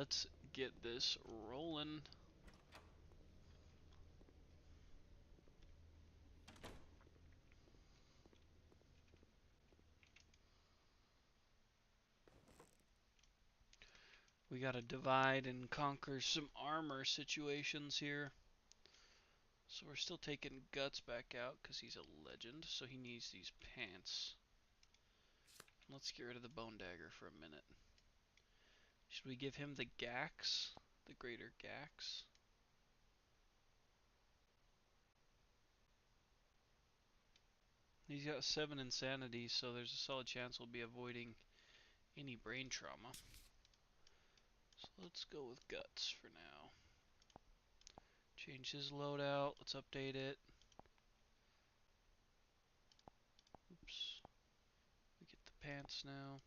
let's get this rolling. We gotta divide and conquer some armor situations here. So we're still taking Guts back out because he's a legend, so he needs these pants. Let's get rid of the Bone Dagger for a minute. Should we give him the Gax? The Greater Gax? He's got 7 insanity, so there's a solid chance we'll be avoiding any brain trauma. So let's go with Guts for now. Change his loadout. Let's update it. Oops. We get the pants now.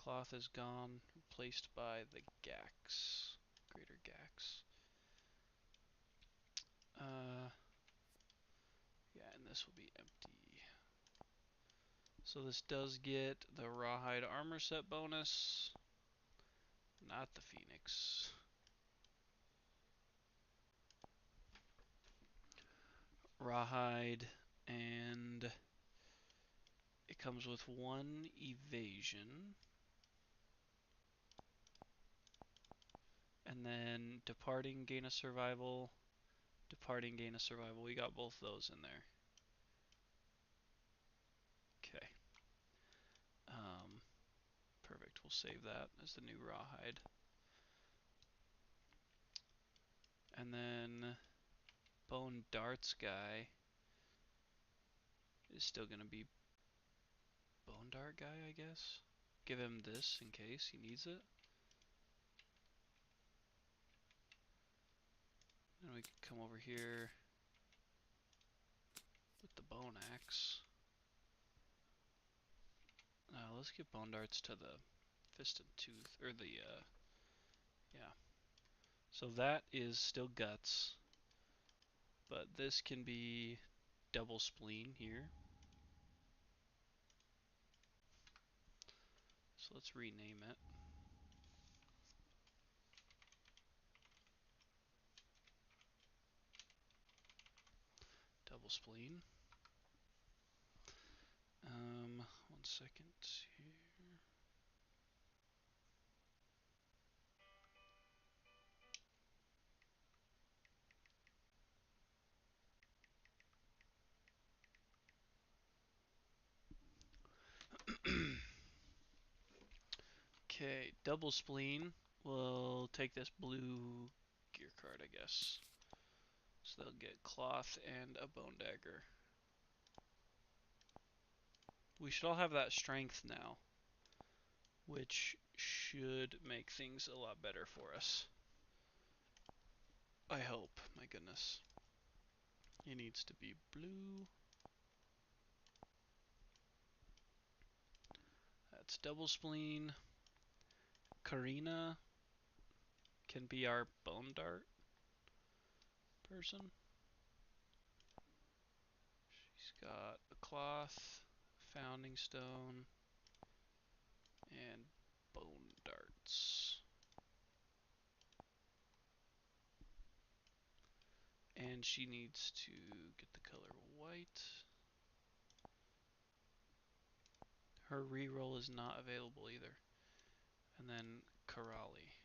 Cloth is gone, replaced by the Gax. Greater Gax. Yeah, and this will be empty. So this does get the Rawhide armor set bonus. Not the Phoenix. Rawhide, and it comes with 1 evasion. And then departing, gain a survival. Departing, gain a survival. We got both those in there. Okay. Perfect. We'll save that as the new Rawhide. And then Bone Darts guy is still going to be Bone Dart guy, I guess. Give him this in case he needs it. And we can come over here with the Bone Axe. Let's give Bone Darts to the Fist and Tooth, or the, yeah. So that is still Guts, but this can be Double Spleen here. So let's rename it. Double Spleen. 1 second here. Okay, Double Spleen will take this blue gear card, I guess. So they'll get Cloth and a Bone Dagger. We should all have that strength now, which should make things a lot better for us. I hope, my goodness. It needs to be blue. That's Double Spleen. Karina can be our Bone Dart person. She's got a Cloth, Founding Stone, and Bone Darts. And she needs to get the color white. Her reroll is not available either. And then Karali,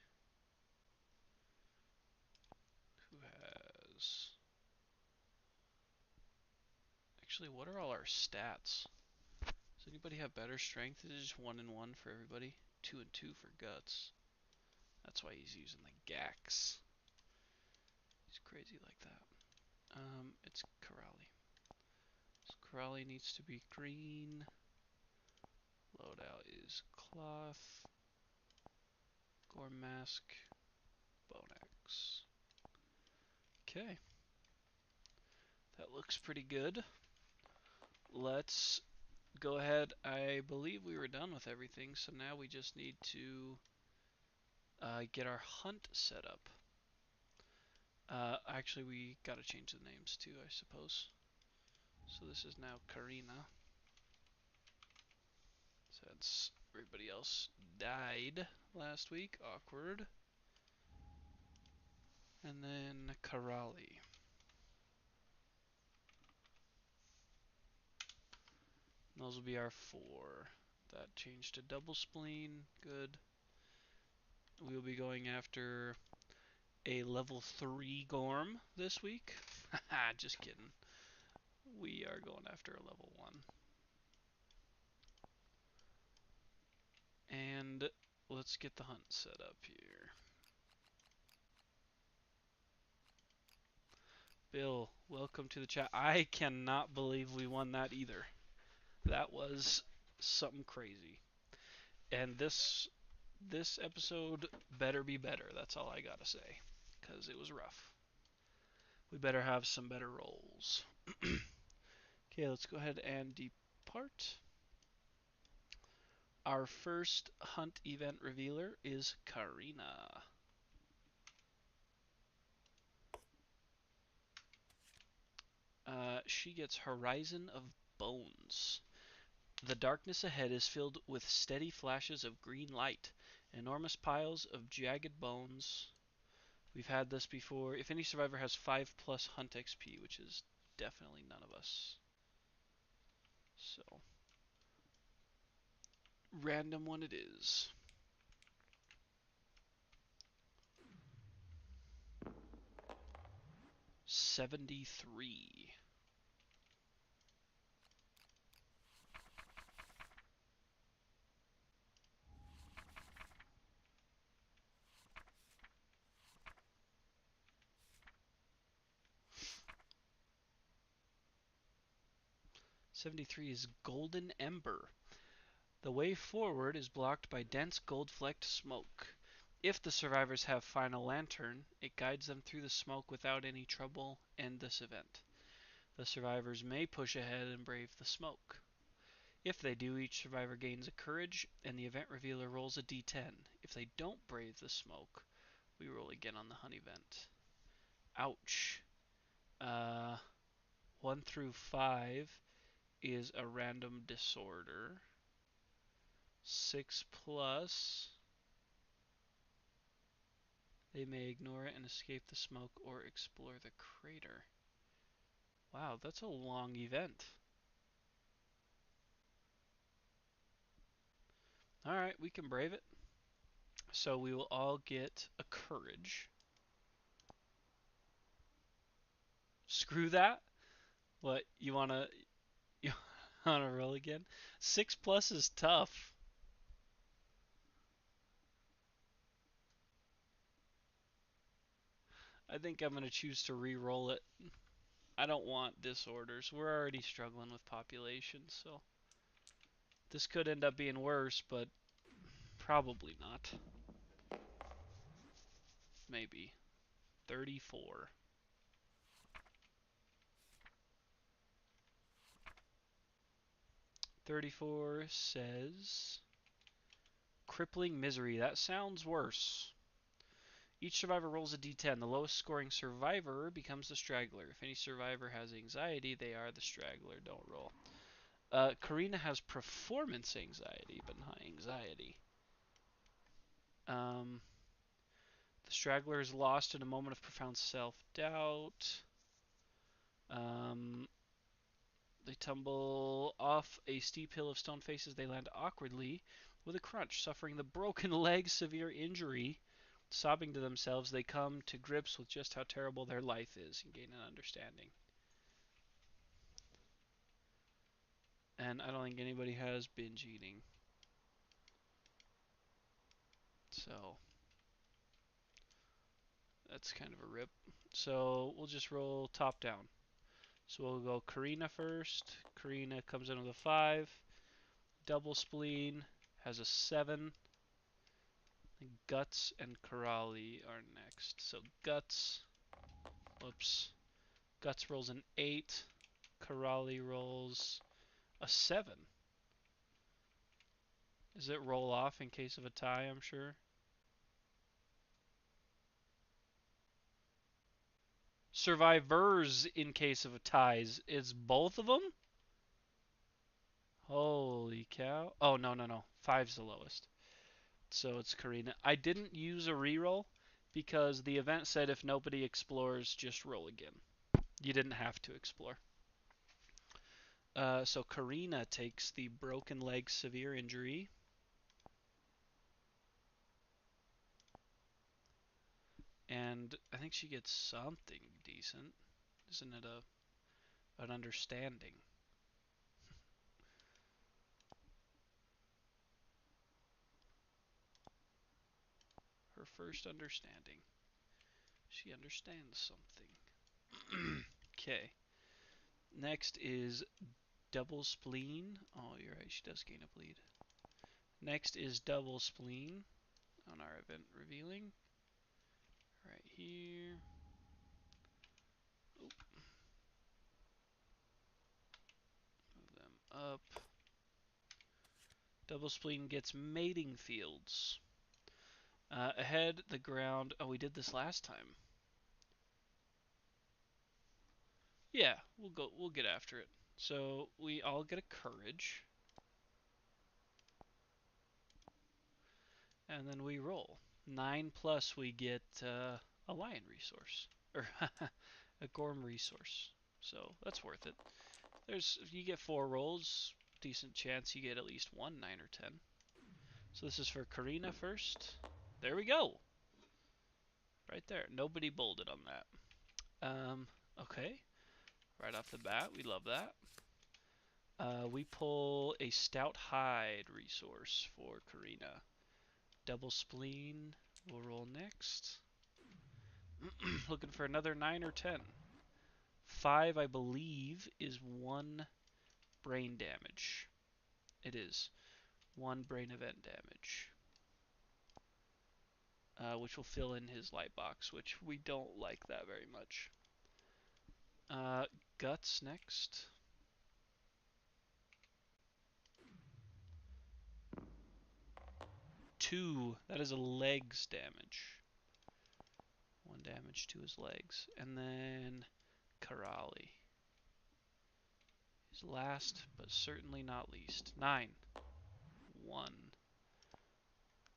who has... Actually, what are all our stats? Does anybody have better strength? Is it just 1 and 1 for everybody? 2 and 2 for Guts. That's why he's using the Gax. He's crazy like that. It's Karali. So Karali needs to be green. Loadout is Cloth, Gorm Mask, Bone Axe. Okay. That looks pretty good. Let's go ahead. I believe we were done with everything, so now we just need to get our hunt set up. Actually, we gotta change the names too, I suppose. So this is now Karina, since everybody else died last week. Awkward. And then Karali. Those will be our 4. That changed to double spleen. Good. We'll be going after a level 3 Gorm this week. Haha, just kidding. We are going after a level 1. And let's get the hunt set up here. Bill, welcome to the chat. I cannot believe we won that either. That was something crazy. And this episode better be better. That's all I gotta say, because it was rough. We better have some better rolls. Okay, let's go ahead and depart. Our first hunt event revealer is Karina. She gets Horizon of Bones. The darkness ahead is filled with steady flashes of green light, enormous piles of jagged bones. We've had this before. If any survivor has 5+ hunt XP, which is definitely none of us. So, random one it is. $73. 73 is Golden Ember. The way forward is blocked by dense gold-flecked smoke. If the survivors have Final Lantern, it guides them through the smoke without any trouble. End this event. The survivors may push ahead and brave the smoke. If they do, each survivor gains a courage, and the event revealer rolls a d10. If they don't brave the smoke, we roll again on the hunt event. Ouch. 1 through 5 is a random disorder. 6 plus, they may ignore it and escape the smoke or explore the crater. Wow, that's a long event. Alright, we can brave it. So we will all get a courage. Screw that. What, you wanna roll again? 6 plus is tough. I think I'm gonna choose to re-roll it. I don't want disorders. We're already struggling with population, so this could end up being worse, but probably not. Maybe. 34. 34 says crippling misery. That sounds worse. Each survivor rolls a d10. The lowest scoring survivor becomes the straggler. If any survivor has anxiety, they are the straggler. Don't roll. Karina has performance anxiety, but not anxiety. The straggler is lost in a moment of profound self-doubt. They tumble off a steep hill of stone faces. They land awkwardly with a crunch, suffering the broken leg severe injury. Sobbing to themselves, they come to grips with just how terrible their life is and gain an understanding. And I don't think anybody has binge eating. So that's kind of a rip. So we'll just roll top down. So we'll go Karina first. Karina comes in with a 5. Double spleen has a 7. And Guts and Karali are next. So Guts, whoops. Guts rolls an 8. Karali rolls a 7. Does it roll off in case of a tie, I'm sure? Survivors in case of ties. Is both of them? Holy cow. Oh, no. 5's the lowest. So it's Karina. I didn't use a reroll because the event said if nobody explores, just roll again. You didn't have to explore. So Karina takes the broken leg severe injury. And I think she gets something decent. Isn't it an understanding? Her first understanding. She understands something. Okay. Next is double spleen. Oh, you're right. She does gain a bleed. Next is double spleen on our event revealing. Right here. Oop. Move them up. Double spleen gets mating fields. Ahead, the ground. Oh, we did this last time. Yeah, we'll get after it. So we all get a courage. And then we roll. 9 plus we get a lion resource. Or a Gorm resource. So that's worth it. You get 4 rolls, decent chance you get at least 1 9 or 10. So this is for Karina first. There we go. Right there. Nobody bolded on that. Okay. Right off the bat, we love that. We pull a stout hide resource for Karina. Double spleen. We'll roll next. Looking for another 9 or 10. 5, I believe, is 1 brain damage. It is 1 brain event damage. Which will fill in his light box, which we don't like that very much. Guts next. 2, that is a legs damage. 1 damage to his legs. And then Karali. His last, but certainly not least. 9. 1.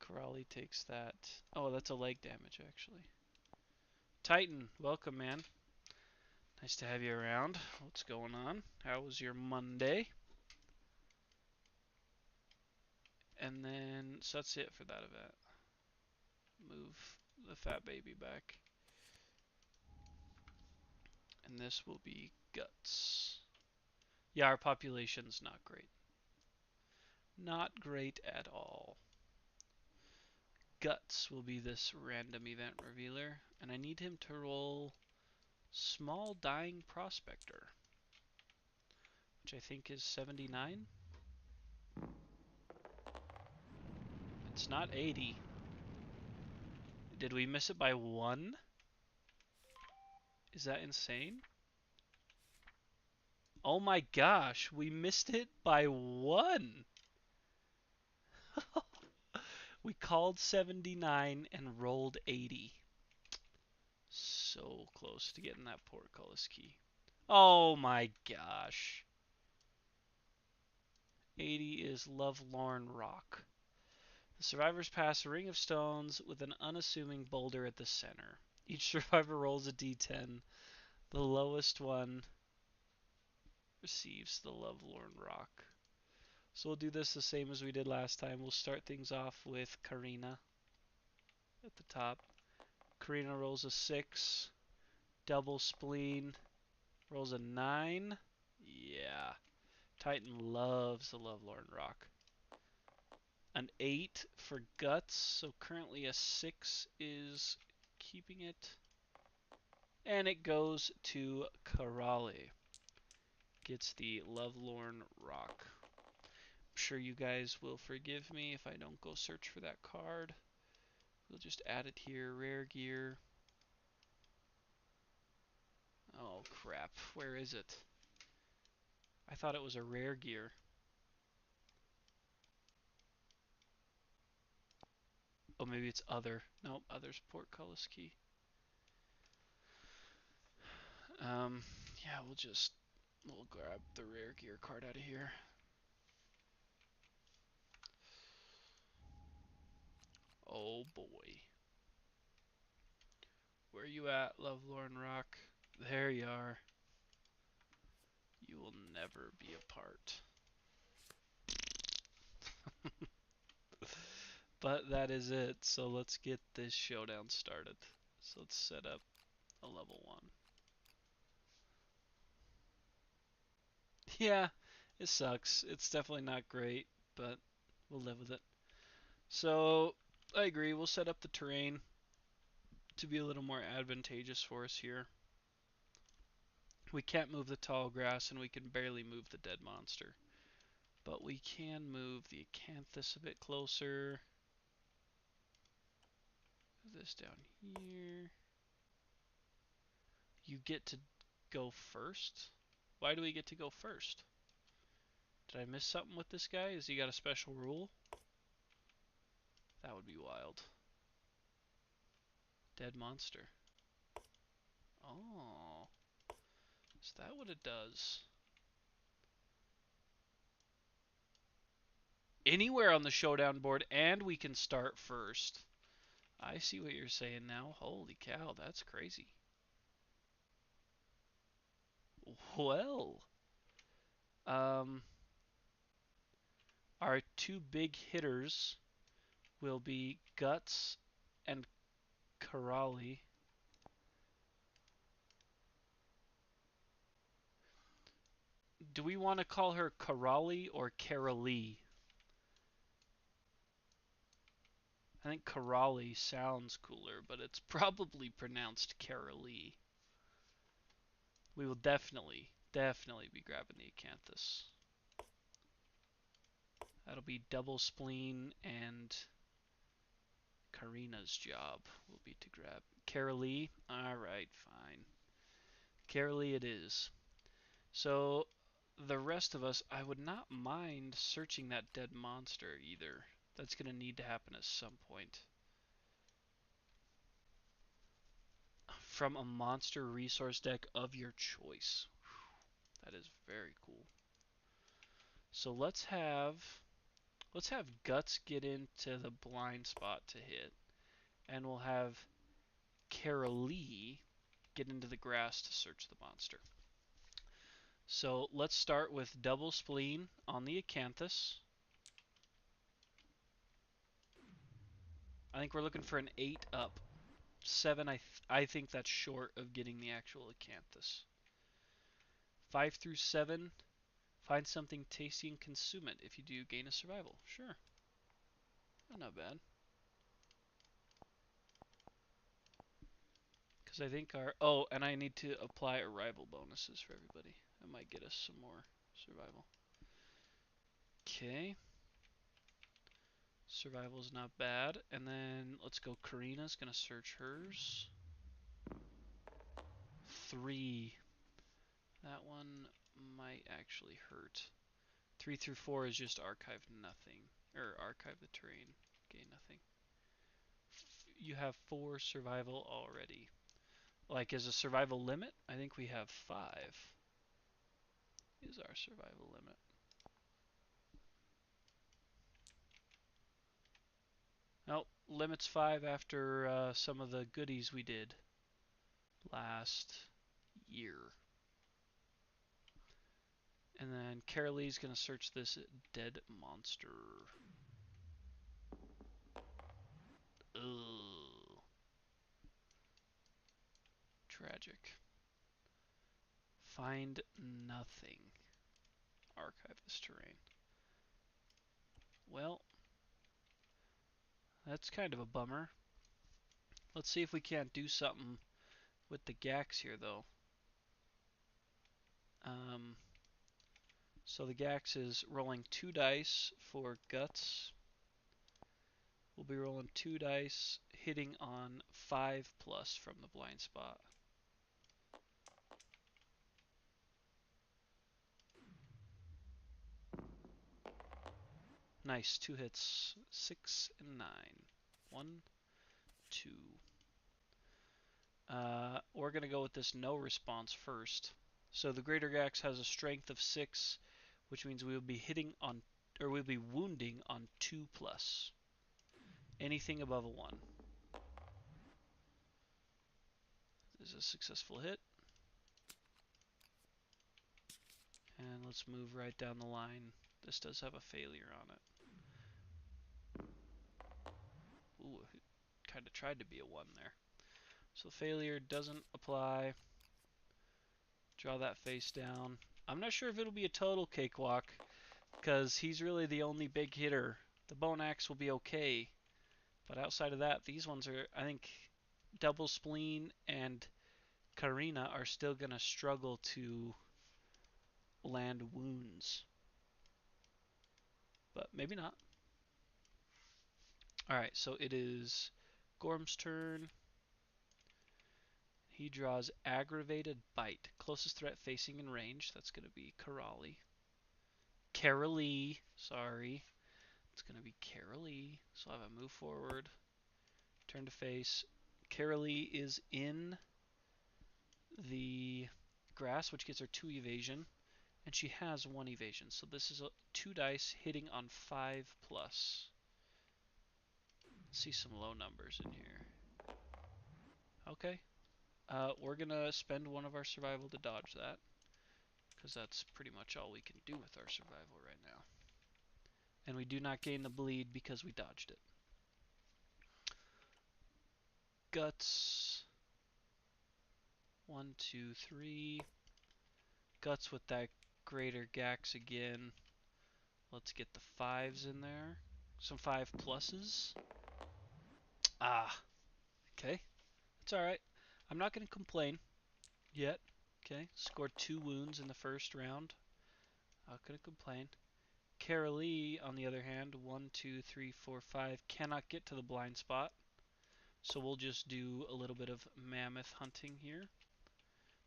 Karali takes that. Oh, that's a leg damage, actually. Titan, welcome, man. Nice to have you around. What's going on? How was your Monday? And then, so that's it for that event. Move the fat baby back. And this will be guts. Yeah, our population's not great. Not great at all. Guts will be this random event revealer. And I need him to roll small dying prospector, which I think is 79. It's not 80. Did we miss it by 1? Is that insane? Oh my gosh, we missed it by 1. We called 79 and rolled 80. So close to getting that portcullis key. Oh my gosh. 80 is Lovelorn Rock. The survivors pass a ring of stones with an unassuming boulder at the center. Each survivor rolls a d10. The lowest one receives the Lovelorn Rock. So we'll do this the same as we did last time. We'll start things off with Karina at the top. Karina rolls a 6. Double spleen. Rolls a 9. Yeah. Titan loves the Lovelorn Rock. An 8 for Guts. So currently a 6 is keeping it. And it goes to Karali. Gets the Lovelorn Rock. I'm sure you guys will forgive me if I don't go search for that card. We'll just add it here. Rare gear. Oh crap. Where is it? I thought it was a rare gear. Oh, maybe it's other. Nope, other's portcullis key. Yeah, we'll grab the rare gear card out of here. Oh boy. Where you at, Lovelorn Rock? There you are. You will never be apart. But that is it. So let's get this showdown started. So let's set up a level 1. Yeah, it sucks. It's definitely not great, but we'll live with it. So I agree. We'll set up the terrain to be a little more advantageous for us here. We can't move the tall grass, and we can barely move the dead monster. But we can move the acanthus a bit closer. Move this down here. You get to go first? Why do we get to go first? Did I miss something with this guy? Has he got a special rule? That would be wild. Dead monster. Oh. Is that what it does? Anywhere on the showdown board, and we can start first. I see what you're saying now. Holy cow, that's crazy. Well, our two big hitters will be Guts and Karali. Do we want to call her Karali or Carolee? I think Karali sounds cooler, but it's probably pronounced Carolee. We will definitely be grabbing the acanthus. That'll be double spleen, and Karina's job will be to grab Carolee. Alright, fine. Carolee it is. So the rest of us, I would not mind searching that dead monster either. That's going to need to happen at some point. From a monster resource deck of your choice. That is very cool. So let's have Guts get into the blind spot to hit, and we'll have Carolee get into the grass to search the monster. So let's start with double spleen on the acanthus. I think we're looking for an 8 up. 7, I think that's short of getting the actual acanthus. 5 through 7, find something tasty and consume it. If you do, gain a survival. Sure. Not bad. Because I think our... Oh, and I need to apply arrival bonuses for everybody. That might get us some more survival. Okay. Survival's not bad. And then let's go. Karina's going to search hers. 3. That one might actually hurt. 3 through 4 is just archive nothing. Or archive the terrain. Gain nothing. You have 4 survival already. Like, as a survival limit, I think we have 5. Is our survival limit. Nope, limit's 5 after some of the goodies we did last year. And then Carolee's going to search this dead monster. Ugh. Tragic. Find nothing. Archive this terrain. Well, that's kind of a bummer. Let's see if we can't do something with the Gax here, though. So the Gax is rolling 2 dice for Guts. We'll be rolling 2 dice, hitting on 5+ from the blind spot. Nice, 2 hits, 6 and 9. 1, 2. We're going to go with this no response first. So the Greater Gax has a strength of 6, which means we will be hitting on, or we'll be wounding on 2+. Anything above a 1. is a successful hit. And let's move right down the line. This does have a failure on it. Ooh, kind of tried to be a 1 there. So failure doesn't apply. Draw that face down. I'm not sure if it'll be a total cakewalk, because he's really the only big hitter. The Bone Axe will be okay, but outside of that, these ones are, I think, Double Spleen and Karina are still going to struggle to land wounds. But maybe not. Alright, so it is Gorm's turn. He draws Aggravated Bite. Closest threat facing in range. That's going to be Carolee. Sorry. It's going to be Carolee. So I have a move forward. Turn to face. Carolee is in the grass, which gives her 2 evasion. And she has 1 evasion. So this is 2 dice hitting on 5+. Let's see some low numbers in here. Okay. We're going to spend 1 of our survival to dodge that, because that's pretty much all we can do with our survival right now. And we do not gain the bleed because we dodged it. Guts. 1, 2, 3. Guts with that greater Gax again. Let's get the 5s in there. Some 5 pluses. Ah. Okay. It's alright. I'm not going to complain yet. Okay. Scored 2 wounds in the first round. Not going to complain. Carolee, on the other hand, 1, 2, 3, 4, 5, cannot get to the blind spot. So we'll just do a little bit of mammoth hunting here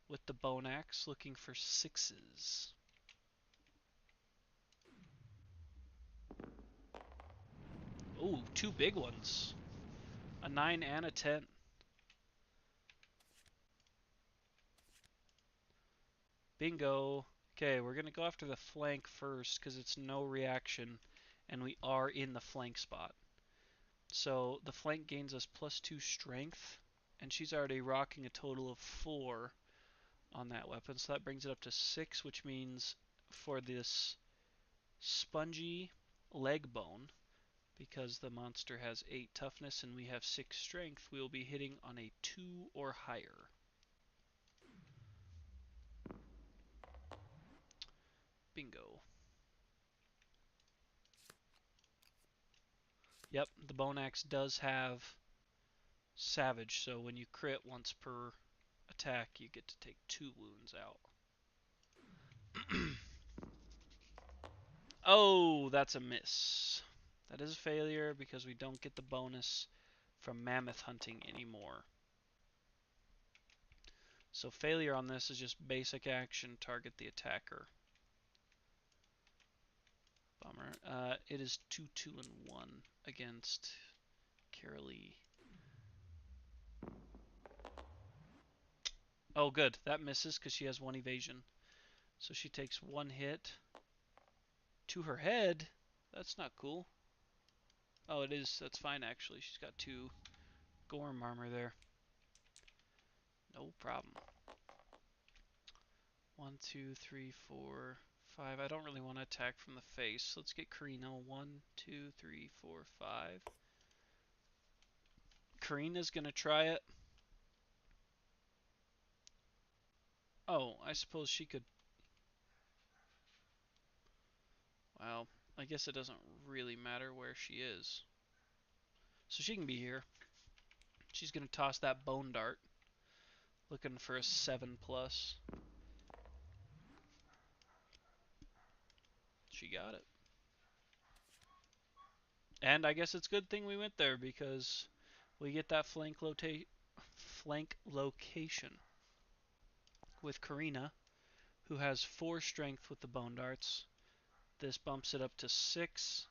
with the Bone Axe, looking for 6s. Ooh, 2 big ones. A 9 and a 10. Bingo. Okay, we're going to go after the flank first because it's no reaction and we are in the flank spot. So the flank gains us +2 strength, and she's already rocking a total of 4 on that weapon. So that brings it up to 6, which means for this spongy leg bone, because the monster has 8 toughness and we have 6 strength, we will be hitting on a 2 or higher. Bingo. Yep, the Bone Axe does have Savage, so when you crit once per attack, you get to take 2 wounds out. Oh, that's a miss. That is a failure because we don't get the bonus from mammoth hunting anymore. So failure on this is just basic action, target the attacker. Bummer. It is 2, 2, and 1 against Carolee. Oh, good. That misses because she has 1 evasion. So she takes 1 hit to her head. That's not cool. Oh, it is. That's fine, actually. She's got 2 Gorm armor there. No problem. 1, 2, 3, 4, 5. I don't really want to attack from the face. Let's get Karina. 1, 2, 3, 4, 5. Karina's going to try it. Oh, I suppose she could. Well, I guess it doesn't really matter where she is. So she can be here. She's going to toss that bone dart. Looking for a 7+. She got it. And I guess it's a good thing we went there because we get that flank location with Karina, who has 4 strength with the bone darts. This bumps it up to 6,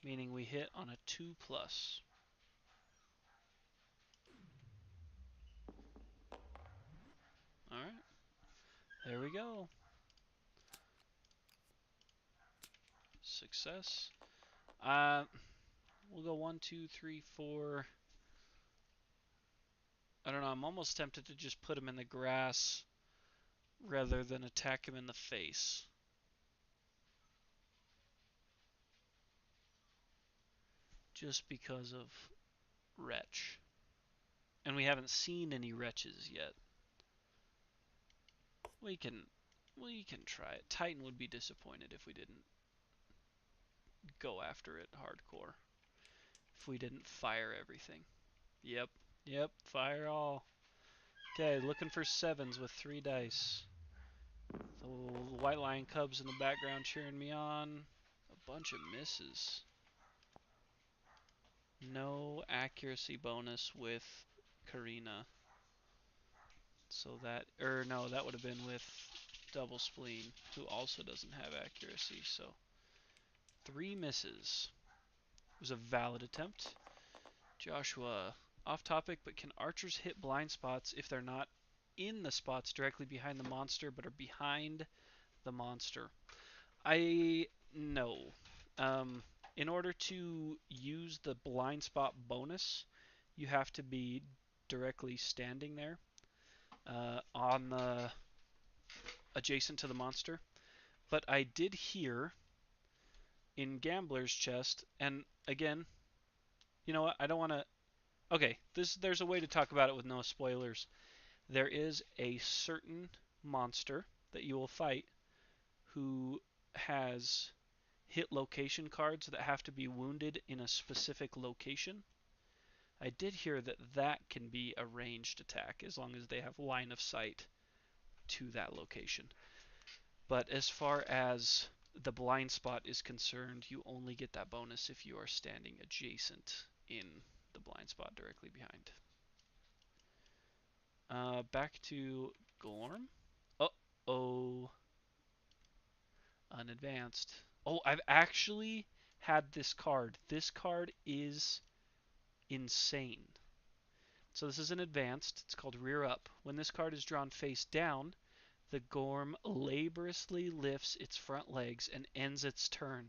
meaning we hit on a 2+. Alright, there we go. Success. We'll go 1, 2, 3, 4. I don't know, I'm almost tempted to just put him in the grass rather than attack him in the face. Just because of Wretch. And we haven't seen any Wretches yet. We can try it. Titan would be disappointed if we didn't go after it hardcore. If we didn't fire everything. Yep. Yep. Fire all. Okay, looking for sevens with 3 dice. The White Lion Cubs in the background cheering me on. A bunch of misses. No accuracy bonus with Karina. So that, no, that would have been with Double Spleen, who also doesn't have accuracy. So 3 misses. It was a valid attempt. Joshua, off topic, but can archers hit blind spots if they're not in the spots directly behind the monster, but are behind the monster? No. In order to use the blind spot bonus, you have to be directly standing there on the adjacent to the monster. But I did hear in Gambler's Chest, and again, you know what? I don't want to. Okay, there's a way to talk about it with no spoilers. There is a certain monster that you will fight who has hit location cards that have to be wounded in a specific location. I did hear that that can be a ranged attack as long as they have line of sight to that location. But as far as the blind spot is concerned, you only get that bonus if you are standing adjacent in the blind spot directly behind. Back to Gorm. Uh-oh. Unadvanced. Oh, I've actually had this card. This card is insane. So this is an advanced. It's called Rear Up. When this card is drawn face down, the Gorm laboriously lifts its front legs and ends its turn.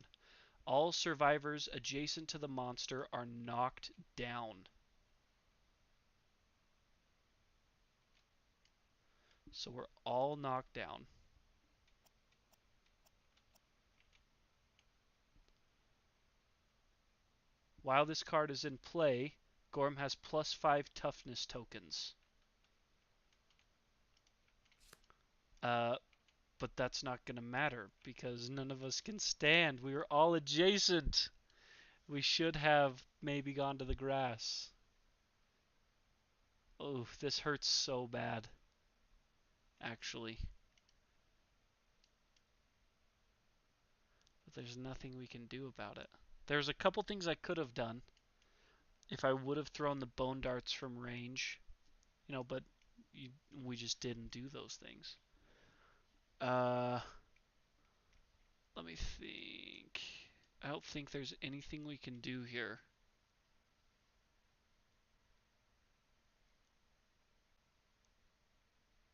All survivors adjacent to the monster are knocked down. So we're all knocked down. While this card is in play, Gorm has +5 toughness tokens. But that's not going to matter because none of us can stand. We were all adjacent. We should have maybe gone to the grass. Oh, this hurts so bad. Actually. But there's nothing we can do about it. There's a couple things I could have done if I would have thrown the bone darts from range. But we just didn't do those things. Let me think. I don't think there's anything we can do here.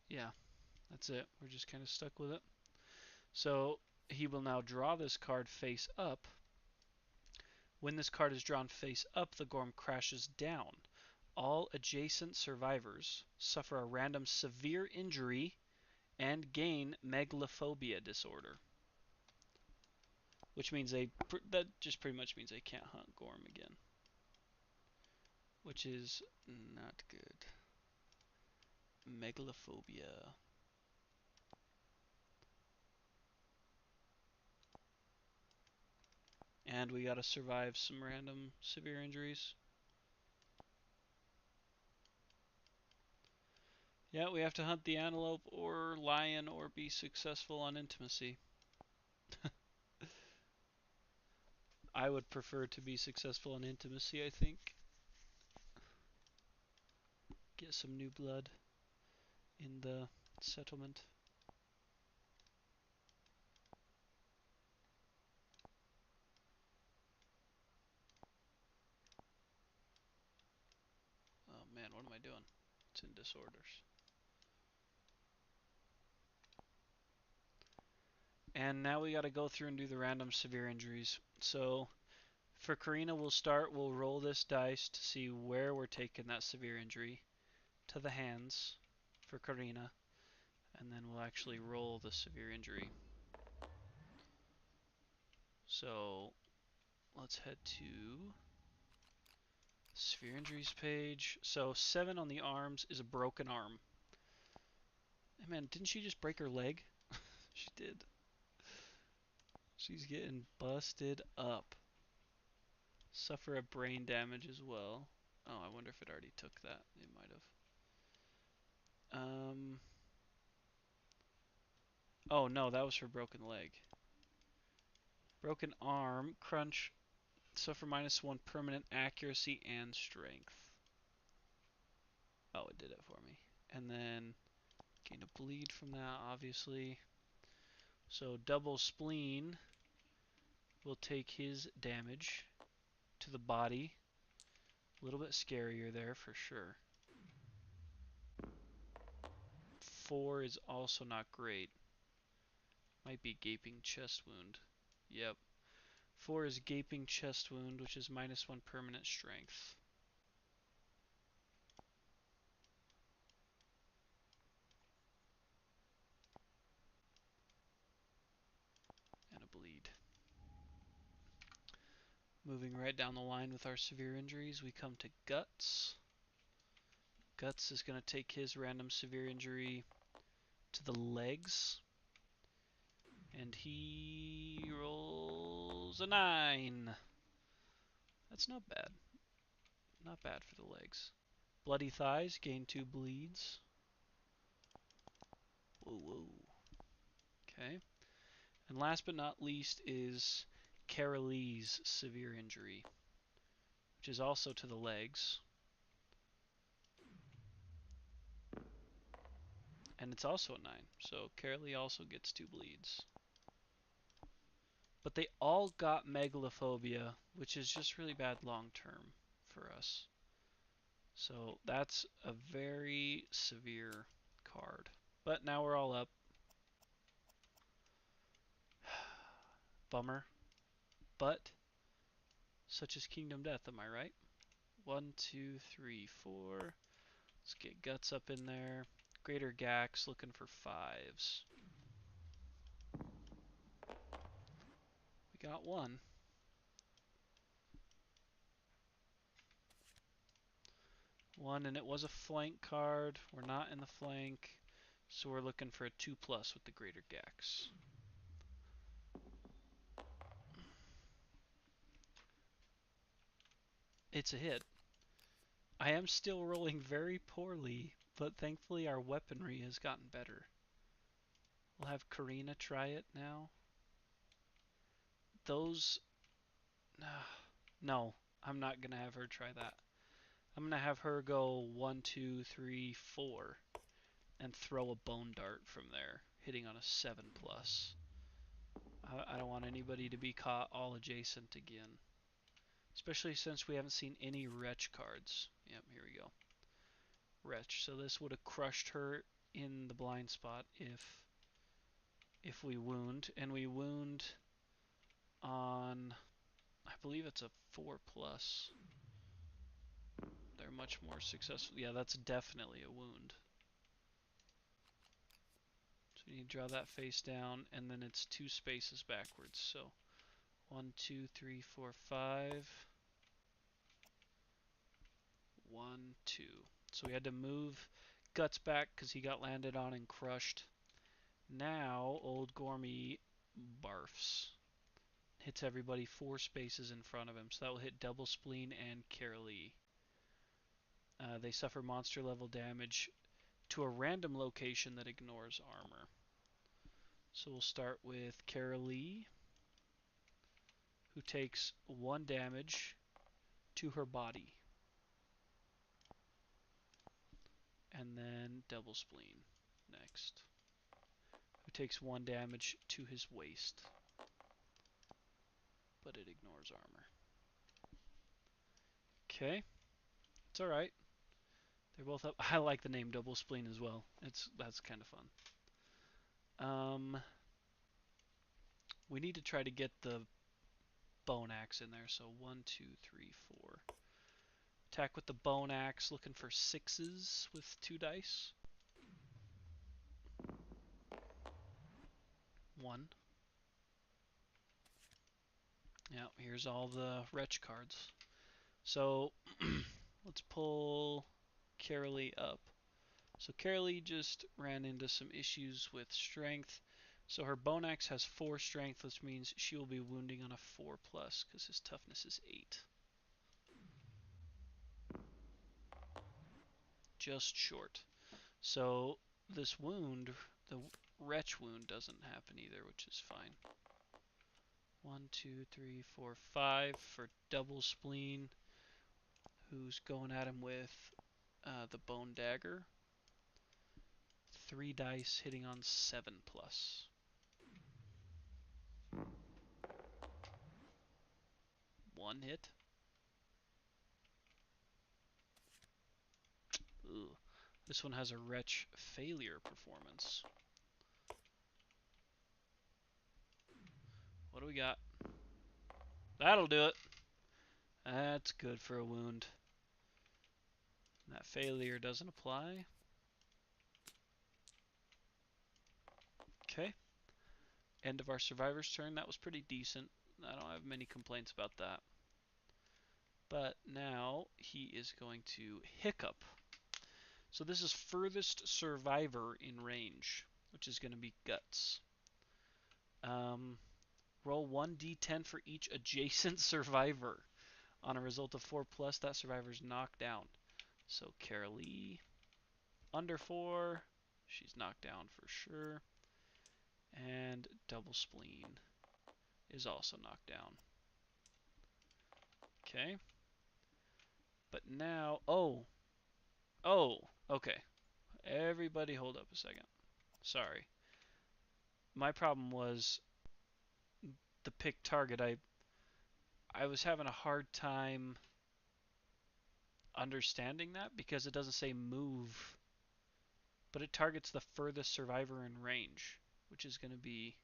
Yeah, that's it. We're just kind of stuck with it. So he will now draw this card face up. When this card is drawn face up, the Gorm crashes down. All adjacent survivors suffer a random severe injury and gain megalophobia disorder. Which means that just pretty much means they can't hunt Gorm again. Which is not good. Megalophobia. And we gotta survive some random severe injuries. Yeah, we have to hunt the antelope or lion or be successful on intimacy. I would prefer to be successful on intimacy, I think. Get some new blood in the settlement. Oh man, what am I doing? It's in disorders. And now we gotta go through and do the random severe injuries. So for Karina, we'll roll this dice to see where we're taking that severe injury. to the hands for Karina, and then we'll actually roll the severe injury. So let's head to severe injuries page. So 7 on the arms is a broken arm. Hey man, didn't she just break her leg? She did. She's getting busted up. Suffer a brain damage as well. Oh, I wonder if it already took that. It might have. Oh no, that was her broken leg. Broken arm, crunch, suffer -1 permanent accuracy and strength. Oh, it did it for me. And then gain a bleed from that, obviously. So double spleen will take his damage to the body. A little bit scarier there for sure. 4 is also not great. Might be gaping chest wound. Yep. 4 is gaping chest wound, which is -1 permanent strength. And a bleed. Moving right down the line with our severe injuries, we come to Guts. Guts is going to take his random severe injury to the legs. And he rolls a 9. That's not bad. Not bad for the legs. Bloody thighs, gain 2 bleeds. Whoa, whoa. Okay. And last but not least is Carolee's severe injury, which is also to the legs. And it's also a 9. So Carolee also gets 2 bleeds. But they all got megalophobia, which is just really bad long term for us. So that's a very severe card. But now we're all up. Bummer. But such is Kingdom Death, am I right? 1, 2, 3, 4. Let's get Guts up in there. Greater Gax looking for 5s. We got 1. 1, and it was a flank card. We're not in the flank, so we're looking for a 2+ with the Greater Gax. It's a hit. I am still rolling very poorly, but thankfully our weaponry has gotten better. We'll have Karina try it now. Those... No, I'm not going to have her try that. I'm going to have her go 1, 2, 3, 4 and throw a bone dart from there, hitting on a 7+. I don't want anybody to be caught all adjacent again. Especially since we haven't seen any Wretch cards. Yep, here we go. Wretch. So this would have crushed her in the blind spot if we wound. And we wound on, I believe it's a 4+. They're much more successful. Yeah, that's definitely a wound. So we need to draw that face down, and then it's 2 spaces backwards. So 1, 2, 3, 4, 5. 1, 2. So we had to move Guts back because he got landed on and crushed. Now, old Gormy barfs. Hits everybody 4 spaces in front of him. So that will hit Double Spleen and Carolee. They suffer monster level damage to a random location that ignores armor. So we'll start with Carolee, who takes 1 damage to her body. And then Double Spleen next, who takes 1 damage to his waist, but it ignores armor. Okay, it's alright. They're both up. I like the name Double Spleen as well. That's kind of fun. We need to try to get the bone axe in there. So 1, 2, 3, 4. Attack with the bone axe, looking for 6s with 2 dice. 1. Yeah, here's all the wretch cards. So let's pull Carolee up. So Carolee just ran into some issues with strength. So her bone axe has 4 strength, which means she will be wounding on a 4+ because his toughness is 8. Just short. So this wound, the wretch wound, doesn't happen either, which is fine. 1, 2, 3, 4, 5 for double spleen, who's going at him with the bone dagger. 3 dice hitting on 7+. 1 hit. Ugh. This one has a wretch failure performance. What do we got? That'll do it. That's good for a wound. That failure doesn't apply. Okay. End of our survivor's turn. That was pretty decent. I don't have many complaints about that. But now he is going to hiccup. So this is furthest survivor in range, which is going to be guts. Roll 1d10 for each adjacent survivor. On a result of 4+, that survivor's knocked down. So Carolee, under 4, she's knocked down for sure. And double spleen is also knocked down. Okay. But now, okay. Everybody hold up a second. Sorry. My problem was the pick target. I was having a hard time understanding that because it doesn't say move, but it targets the furthest survivor in range, which is going to be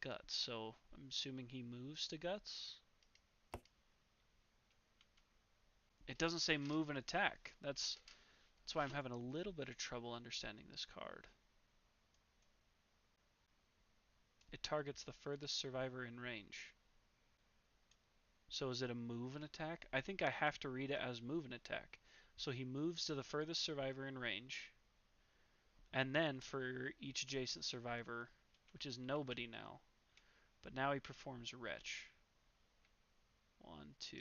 guts. So I'm assuming he moves to guts. It doesn't say move and attack. That's why I'm having a little bit of trouble understanding this card. It targets the furthest survivor in range. So is it a move and attack? I think I have to read it as move and attack. So he moves to the furthest survivor in range. And then for each adjacent survivor, which is nobody now, but now he performs wretch. 1, 2.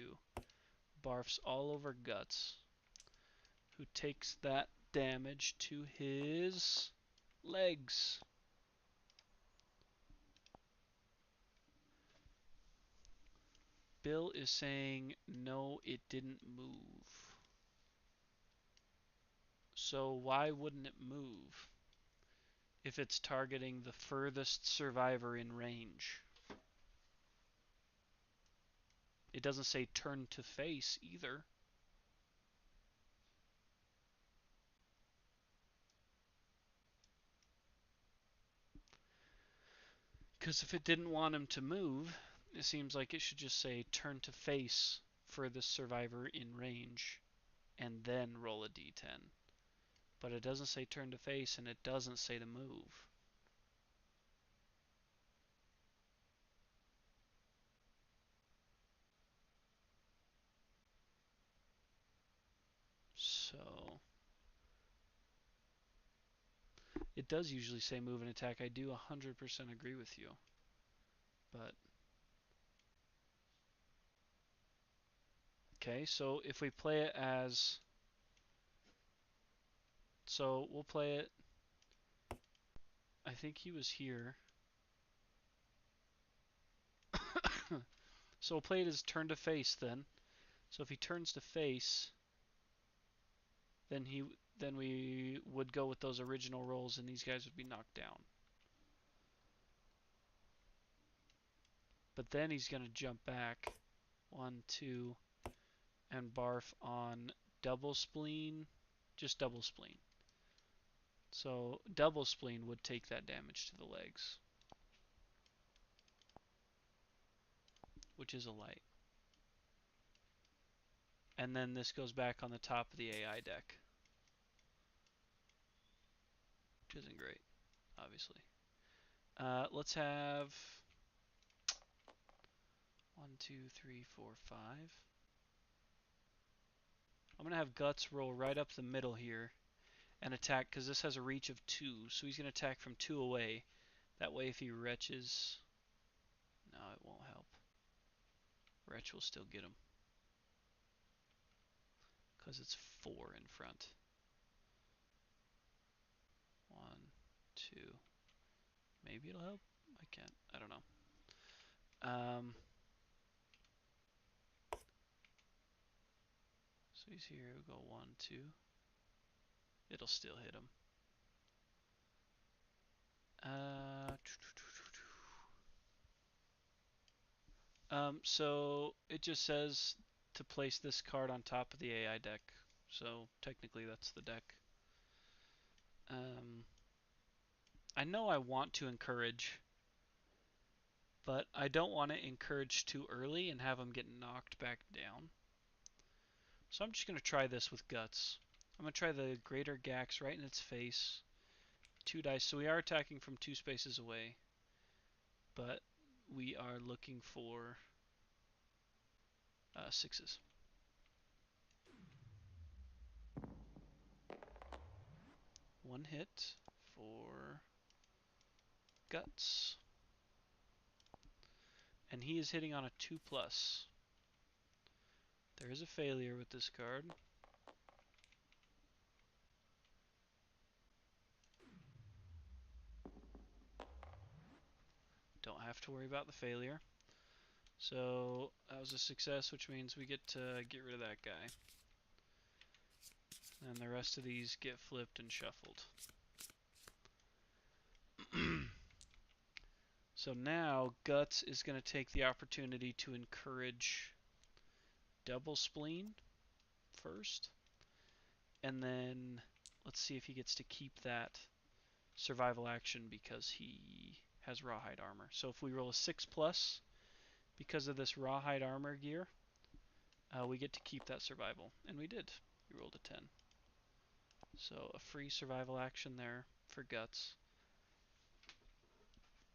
Barfs all over guts, who takes that damage to his legs. Bill is saying, no, it didn't move. So why wouldn't it move if it's targeting the furthest survivor in range? It doesn't say turn to face either. Because if it didn't want him to move, it seems like it should just say turn to face furthest survivor in range and then roll a d10. But it doesn't say turn to face and it doesn't say to move. So it does usually say move and attack. I do 100% agree with you. But okay, so if we play it as, so we'll play it, I think he was here. So we'll play it as turn to face then. So if he turns to face, then we would go with those original rolls and these guys would be knocked down. But then he's going to jump back 1, 2, and barf on double spleen, just double spleen. So double spleen would take that damage to the legs, which is a light. And then this goes back on the top of the AI deck, which isn't great, obviously. Let's have 1, 2, 3, 4, 5. I'm going to have Guts roll right up the middle here and attack, because this has a reach of 2, so he's going to attack from 2 away. That way if he retches... No, it won't help. Retch will still get him, because it's 4 in front. 1, 2. Maybe it'll help? I can't. I don't know. So he's here. We'll go 1, 2. It'll still hit him. So it just says to place this card on top of the AI deck. So technically that's the deck. I know I want to encourage, but I don't want to encourage too early and have him get knocked back down. So I'm just going to try this with Guts. I'm going to try the Greater Gax right in its face. 2 dice. So we are attacking from 2 spaces away, but we are looking for 6s. One hit for Guts. And he is hitting on a 2+. There is a failure with this card. Don't have to worry about the failure. So that was a success, which means we get to get rid of that guy. And the rest of these get flipped and shuffled. So now Guts is going to take the opportunity to encourage double spleen first. And then let's see if he gets to keep that survival action because he has rawhide armor. So if we roll a 6+, because of this rawhide armor gear, we get to keep that survival. And we did. We rolled a 10. So a free survival action there for Guts.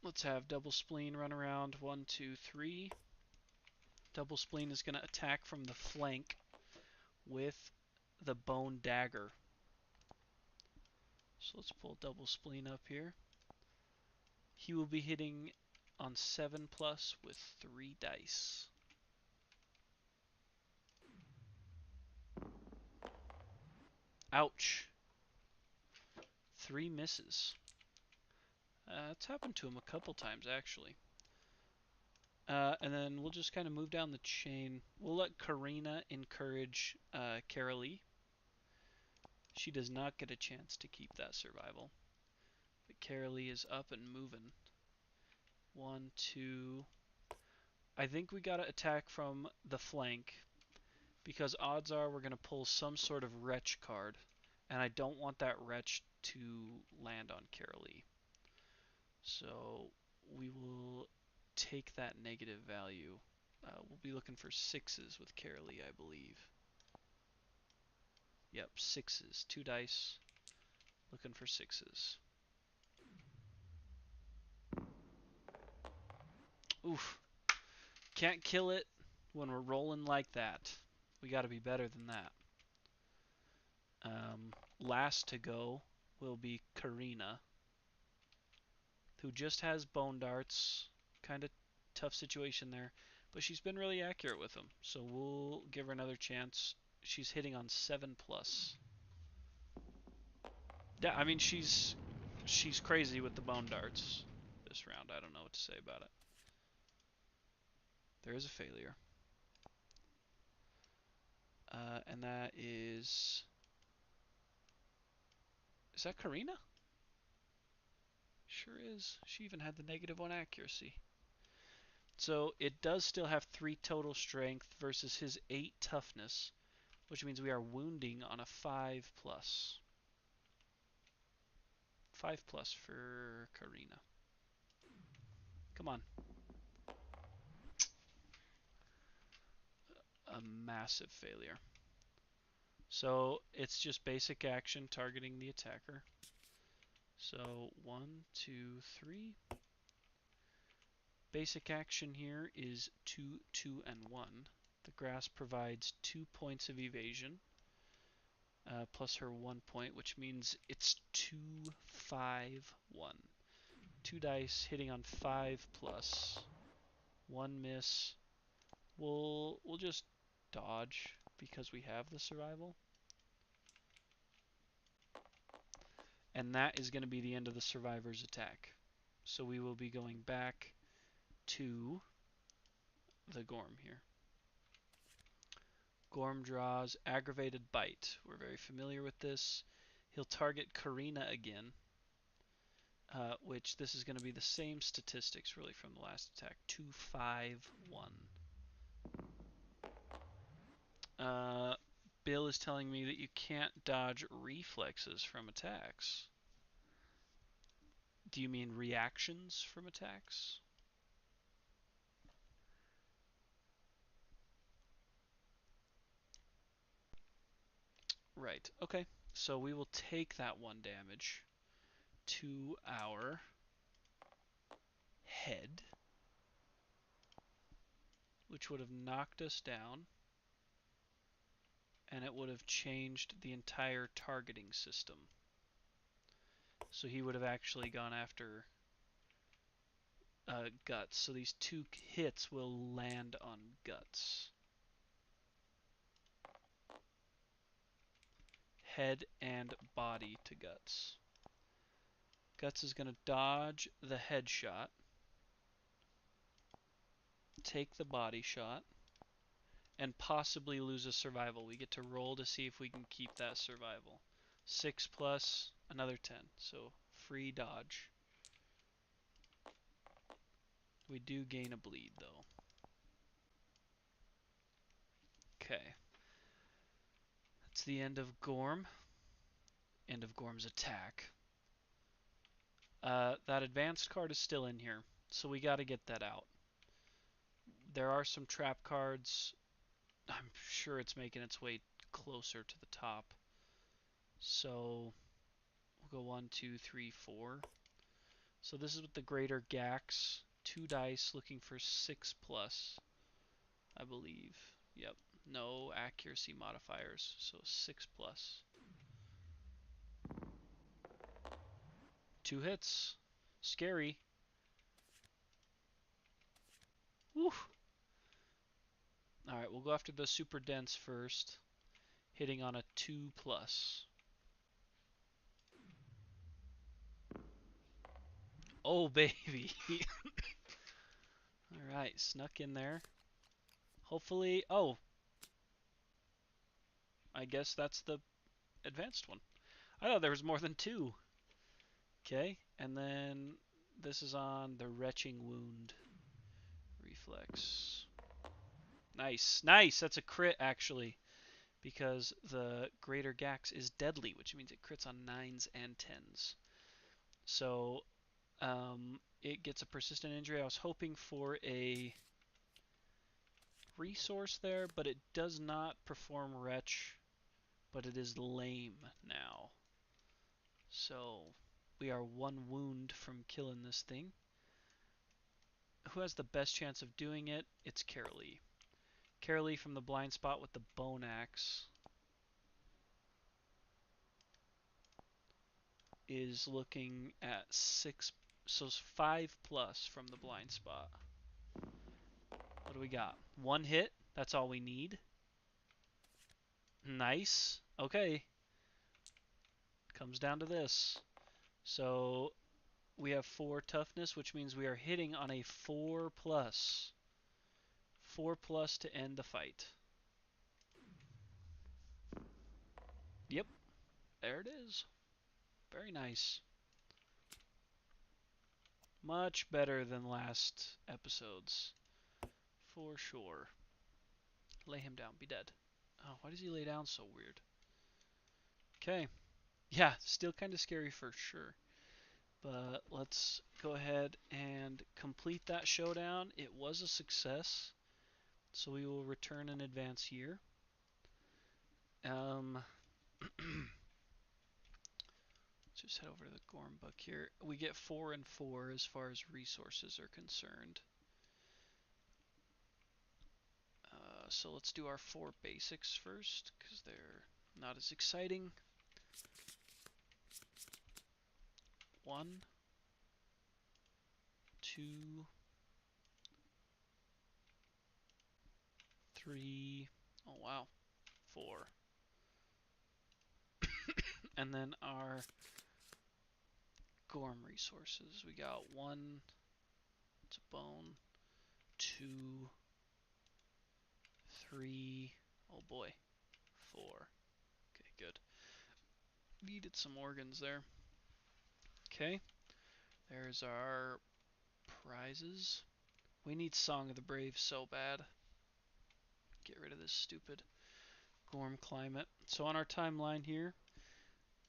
Let's have double spleen run around. 1, 2, 3. Double spleen is going to attack from the flank with the bone dagger. So let's pull double spleen up here. He will be hitting on 7+ with 3 dice. Ouch. 3 misses. It's happened to him a couple times, actually. And then we'll just kind of move down the chain. We'll let Karina encourage Carolee. She does not get a chance to keep that survival. But Carolee is up and moving. 1, 2. I think we got to attack from the flank, because odds are we're going to pull some sort of Wretch card. And I don't want that Wretch to land on Carolee. So we will take that negative value. We'll be looking for 6s with Carolee, I believe. Yep, 6s. 2 dice. Looking for 6s. Oof. Can't kill it when we're rolling like that. We got to be better than that. Last to go will be Karina, who just has bone darts. Kind of tough situation there. But she's been really accurate with them. So we'll give her another chance. She's hitting on 7+. Yeah, I mean, she's crazy with the bone darts this round. I don't know what to say about it. There is a failure. And that is... Is that Karina? Sure is. She even had the -1 accuracy. So it does still have 3 total strength versus his 8 toughness, which means we are wounding on a 5+. 5+ for Karina. Come on. A massive failure. So it's just basic action targeting the attacker. So 1, 2, 3. Basic action here is 2, 2, and 1. The grass provides 2 points of evasion, plus her 1 point, which means it's 2, 5, 1. 2 dice hitting on 5 plus. 1 miss. We'll just dodge because we have the survival. And that is going to be the end of the survivor's attack. So we will be going back to the Gorm here. Gorm draws Aggravated Bite. We're very familiar with this. He'll target Karina again, which this is going to be the same statistics really from the last attack. 2, 5, 1. Bill is telling me that you can't dodge reflexes from attacks. Do you mean reactions from attacks? Right, okay. So we will take that 1 damage to our head, which would have knocked us down, and it would have changed the entire targeting system. So he would have actually gone after guts. So these 2 hits will land on guts. Head and body to guts. Guts is going to dodge the head shot, take the body shot, and possibly lose a survival. We get to roll to see if we can keep that survival. 6 plus another 10, so free dodge. We do gain a bleed though. Okay. That's the end of Gorm. End of Gorm's attack. That advanced card is still in here, so we got to get that out. There are some trap cards. I'm sure it's making its way closer to the top. So we'll go 1, 2, 3, 4. So this is with the greater Gax. 2 dice looking for 6 plus, I believe. Yep. No accuracy modifiers, so 6 plus. 2 hits. Scary. Woo! Alright, we'll go after the super dense first, hitting on a 2 plus. Oh, baby. Alright, snuck in there. Hopefully, oh, I guess that's the advanced one. I thought there was more than 2. Okay, and then this is on the retching wound reflex. Nice, nice. That's a crit actually, because the greater Gax is deadly, which means it crits on 9s and 10s. So it gets a persistent injury. I was hoping for a resource there, but it does not perform retch, but it is lame now. So we are 1 wound from killing this thing. Who has the best chance of doing it? It's Carolee. Carolee from the blind spot with the bone axe is looking at 6, so 5 plus from the blind spot. What do we got? 1 hit. That's all we need. Nice. Okay. Comes down to this. So we have 4 toughness, which means we are hitting on a 4 plus. 4 plus to end the fight. Yep. There it is. Very nice. Much better than last episodes. For sure. Lay him down. Be dead. Oh, why does he lay down so weird? Okay. Yeah, still kind of scary for sure. But let's go ahead and complete that showdown. It was a success. So we will return and advance here. Um, let's just head over to the Gorm book here. We get 4 and 4 as far as resources are concerned. So let's do our 4 basics first, because they're not as exciting. 1, 2, 3, oh wow, 4. And then our Gorm resources. We got 1, it's a bone, 2, 3, oh boy, 4. Okay, good. Needed some organs there. Okay, there's our prizes. We need Song of the Brave so bad. Get rid of this stupid Gorm climate. So on our timeline here,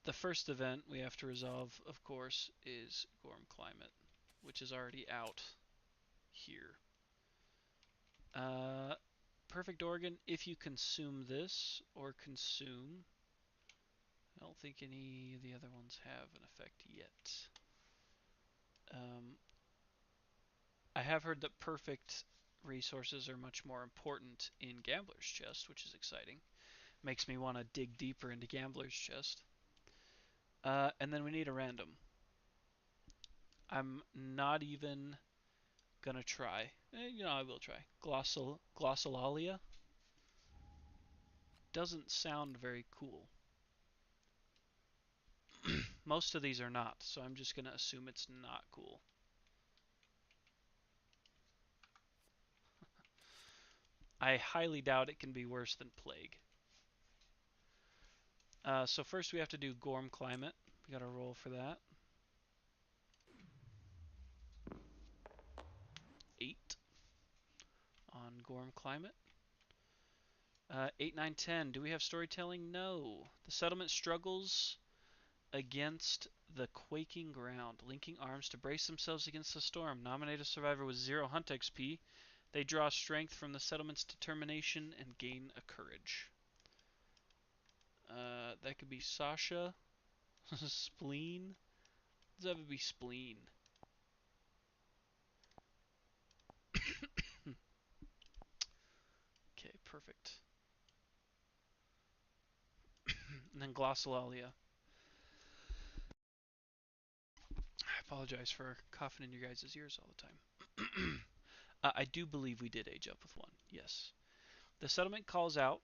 the first event we have to resolve, of course, is Gorm climate, which is already out here. Perfect organ if you consume this, or consume. I don't think any of the other ones have an effect yet. I have heard that perfect resources are much more important in Gambler's Chest, which is exciting. Makes me want to dig deeper into Gambler's Chest. And then we need a random. I'm not even gonna try. I will try. Glossolalia doesn't sound very cool. Most of these are not, so I'm just gonna assume it's not cool. I highly doubt it can be worse than Plague. So first we have to do Gorm Climate. We gotta roll for that. 8 on Gorm Climate. 8, 9, 10. Do we have storytelling? No. The settlement struggles against the quaking ground, linking arms to brace themselves against the storm. Nominate a survivor with 0 hunt XP. They draw strength from the settlement's determination and gain a courage. That could be Sasha. Spleen. That would be Spleen. Okay, perfect. And then Glossolalia. I apologize for coughing in your guys' ears all the time. I do believe we did age up with 1. Yes. The settlement calls out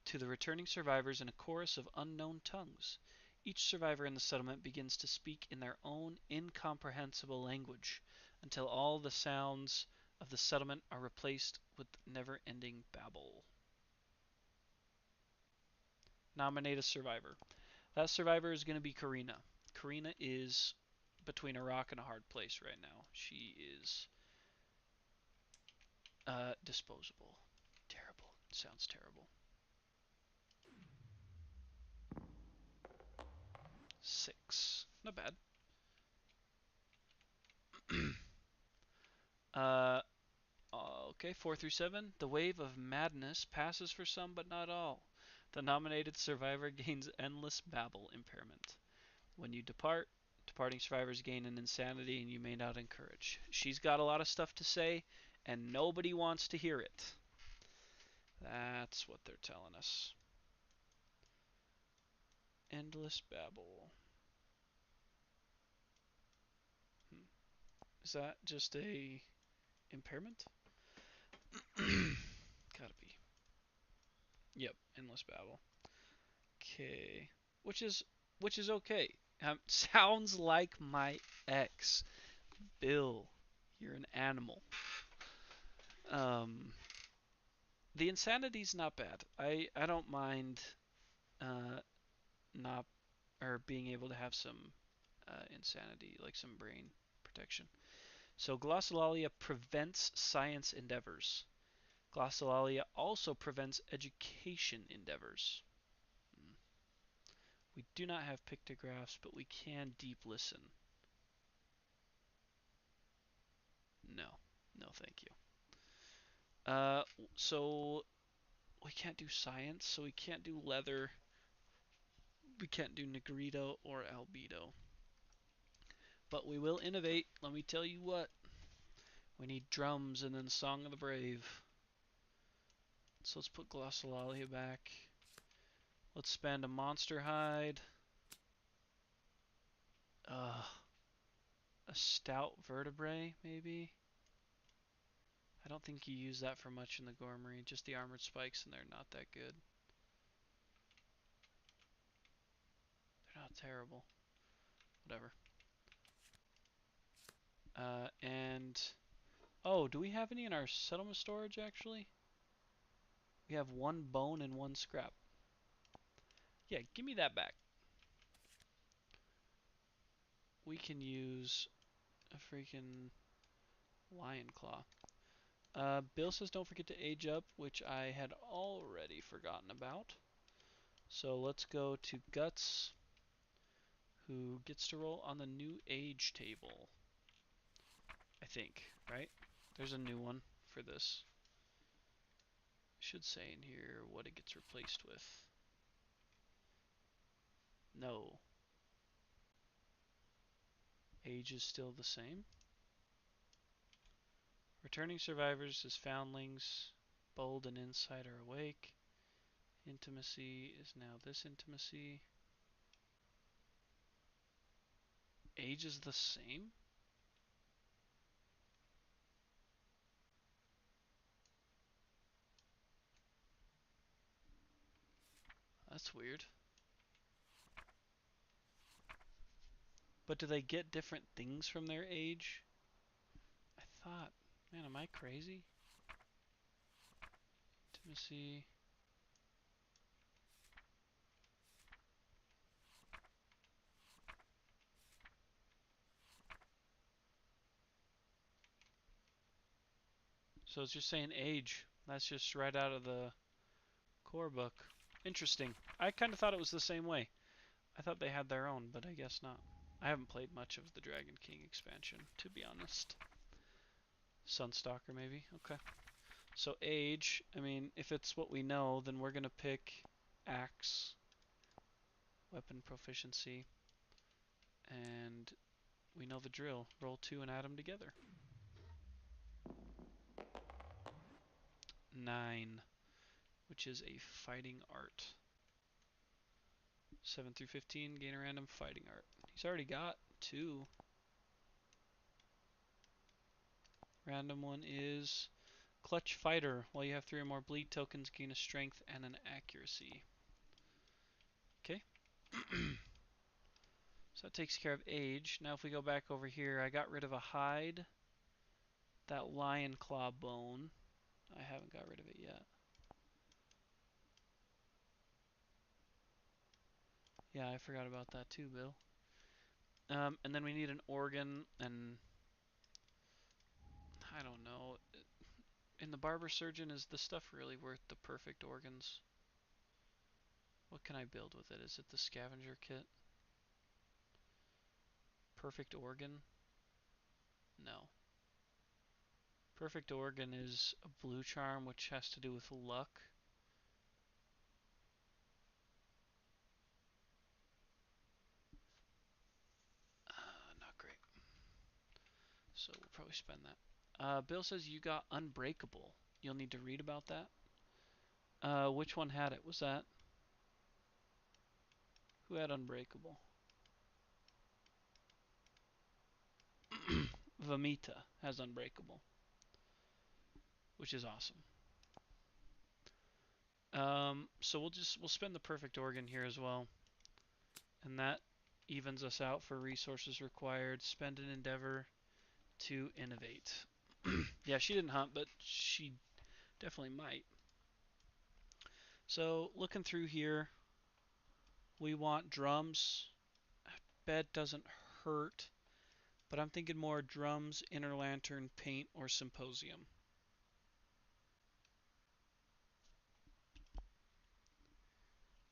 to the returning survivors in a chorus of unknown tongues. Each survivor in the settlement begins to speak in their own incomprehensible language until all the sounds of the settlement are replaced with never-ending babble. Nominate a survivor. That survivor is going to be Karina. Karina is between a rock and a hard place right now. She is disposable. Terrible. Sounds terrible. 6. Not bad. uh, okay, 4 through 7. The wave of madness passes for some, but not all. The nominated survivor gains endless babble impairment. When you depart, departing survivors gain an insanity and you may not encourage. She's got a lot of stuff to say, and nobody wants to hear it. That's what they're telling us. Endless babble. Is that just a impairment? Gotta be. Yep, endless babble. Okay, which is okay. Sounds like my ex, Bill. You're an animal. Um, the insanity's not bad. I don't mind not or being able to have some insanity, like some brain protection. So glossolalia prevents science endeavors. Glossolalia also prevents education endeavors. We do not have pictographs, but we can deep listen. No. No, thank you. So we can't do science, so we can't do leather. We can't do Negrito or Albedo. But we will innovate. Let me tell you what. We need drums and then Song of the Brave. So let's put Glossolalia back. Let's spend a monster hide. A stout vertebrae, maybe? I don't think you use that for much in the Gormery. Just the armored spikes, and they're not that good. They're not terrible. Whatever. And... Oh, do we have any in our settlement storage, actually? We have 1 bone and 1 scrap. Yeah, give me that back. We can use a freaking lion claw. Bill says don't forget to age up, which I had already forgotten about. So let's go to Guts, who gets to roll on the new age table. I think, right? There's a new one for this. It should say in here what it gets replaced with. No. Age is still the same. Returning survivors is foundlings. Bold and insight are awake. Intimacy is now this intimacy. Age is the same? That's weird. But do they get different things from their age? I thought, man, am I crazy? Intimacy. So it's just saying age. That's just right out of the core book. Interesting. I kind of thought it was the same way. I thought they had their own, but I guess not. I haven't played much of the Dragon King expansion, to be honest. Sunstalker, maybe? Okay. So age, I mean, if it's what we know, then we're going to pick axe, weapon proficiency, and we know the drill. Roll 2 and add them together. 9, which is a fighting art. 7 through 15, gain a random fighting art. He's already got 2. Random one is Clutch Fighter. While you have 3 or more bleed tokens, gain a strength and an accuracy. Okay. So that takes care of age. Now if we go back over here, I got rid of a hide. That lion claw bone. I haven't got rid of it yet. Yeah, I forgot about that too, Bill. And then we need an organ, and I don't know. In the barber surgeon, is the stuff really worth the perfect organs? What can I build with it? Is it the scavenger kit? Perfect organ? No. Perfect organ is a blue charm, which has to do with luck. Not great. So we'll probably spend that. Bill says you got Unbreakable. You'll need to read about that. Which one had it? Was that? Who had Unbreakable? Vamita has Unbreakable, which is awesome. So we'll spend the perfect organ here as well, and that evens us out for resources required. Spend an endeavor to innovate. Yeah, she didn't hunt, but she definitely might. So looking through here, we want drums. Bed doesn't hurt, but I'm thinking more drums, inner lantern, paint, or symposium.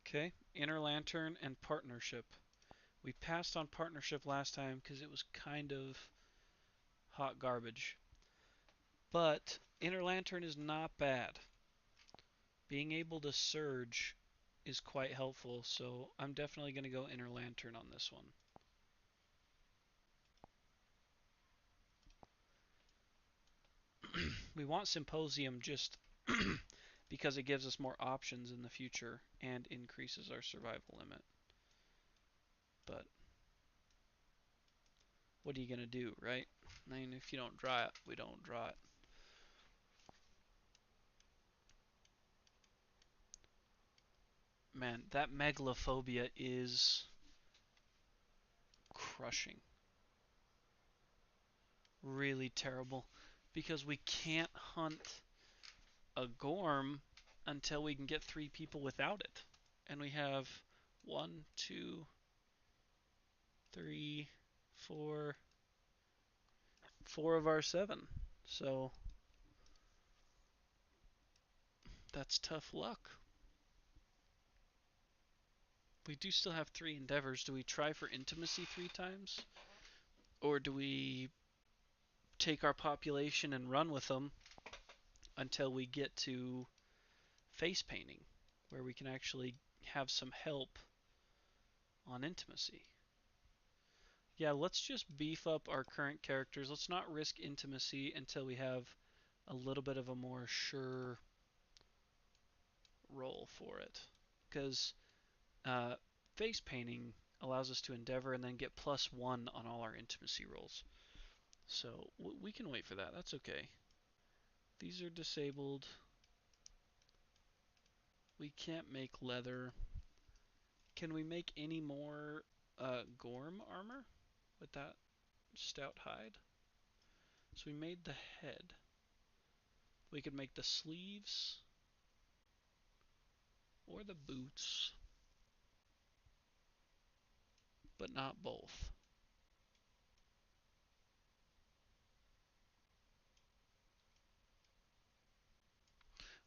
Okay, inner lantern and partnership. We passed on partnership last time because it was kind of hot garbage. But inner lantern is not bad. Being able to surge is quite helpful, so I'm definitely going to go Inner Lantern on this one. We want Symposium just because it gives us more options in the future and increases our survival limit. But what are you going to do, right? I mean, if you don't draw it, we don't draw it. Man, that megalophobia is crushing. Really terrible. Because we can't hunt a Gorm until we can get 3 people without it. And we have 1, 2, 3, 4, 4 of our 7. So that's tough luck. We do still have 3 endeavors. Do we try for intimacy 3 times? Or do we take our population and run with them until we get to face painting, where we can actually have some help on intimacy? Yeah, let's just beef up our current characters. Let's not risk intimacy until we have a little bit of a more sure role for it. Because uh, face painting allows us to endeavor and then get +1 on all our intimacy rolls. So we can wait for that. That's okay. These are disabled. We can't make leather. Can we make any more Gorm armor with that stout hide? So we made the head. We could make the sleeves or the boots, but not both.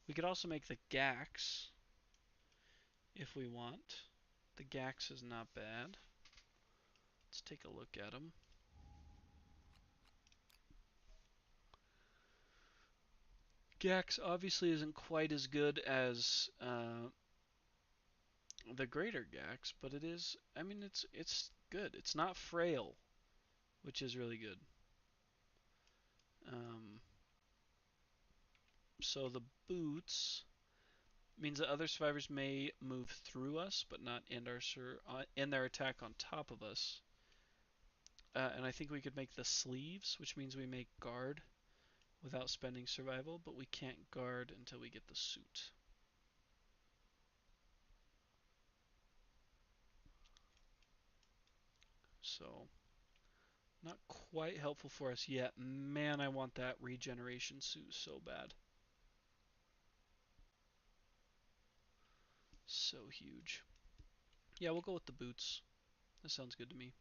We could also make the gax if we want. The gax is not bad. Let's take a look at them. Gax obviously isn't quite as good as the greater gax, but it is. I mean, it's good. It's not frail, which is really good. Um, so the boots means that other survivors may move through us, but not end their attack on top of us. And I think we could make the sleeves, which means we make guard without spending survival, but we can't guard until we get the suit. So, not quite helpful for us yet. Man, I want that regeneration suit so bad. So huge. Yeah, we'll go with the boots. That sounds good to me.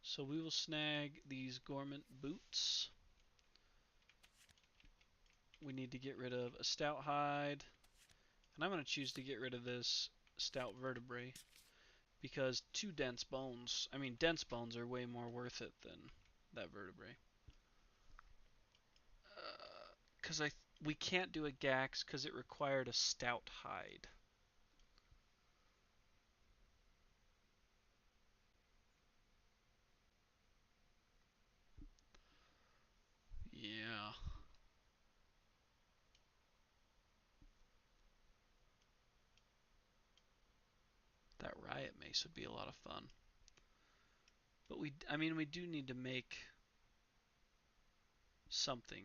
So we will snag these Gormant boots. We need to get rid of a stout hide. And I'm going to choose to get rid of this stout vertebrae. Because 2 dense bones, I mean, dense bones are way more worth it than that vertebrae. Because we can't do a gax because it required a stout hide. Yeah. That riot mace would be a lot of fun. But I mean, we do need to make something.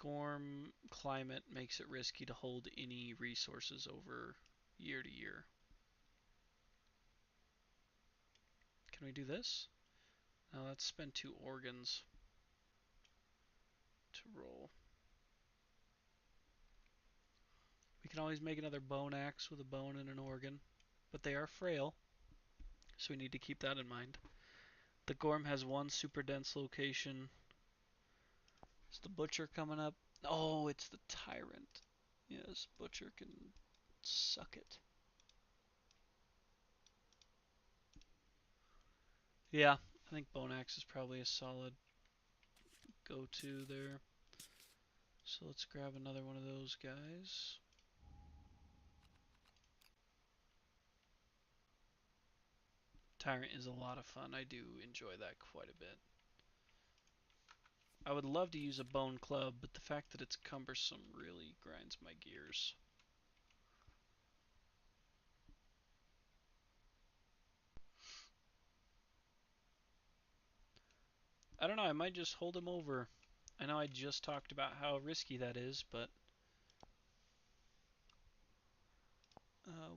Gorm climate makes it risky to hold any resources over year to year. Can we do this? Now let's spend 2 organs to roll. We can always make another bone axe with a bone and an organ, but they are frail, so we need to keep that in mind. The Gorm has 1 super dense location. Is the Butcher coming up? Oh, it's the Tyrant. Yes, Butcher can suck it. Yeah, I think Bone Axe is probably a solid go-to there. So let's grab another one of those guys. Tyrant is a lot of fun. I do enjoy that quite a bit. I would love to use a bone club, but the fact that it's cumbersome really grinds my gears. I don't know, I might just hold him over. I know I just talked about how risky that is, but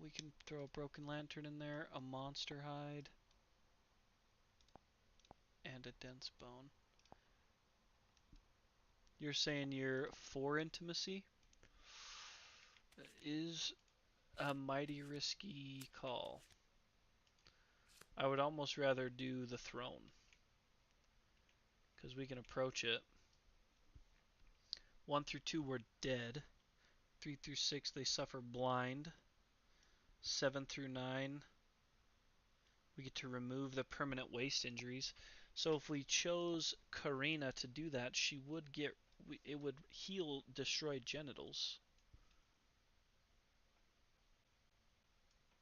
we can throw a broken lantern in there, a monster hide, and a dense bone. You're saying you're for intimacy? Is a mighty risky call. I would almost rather do the throne, because we can approach it. 1 through 2 we're dead. 3 through 6 they suffer blind. 7 through 9 we get to remove the permanent waste injuries. So if we chose Karina to do that, she would get, it would heal destroyed genitals,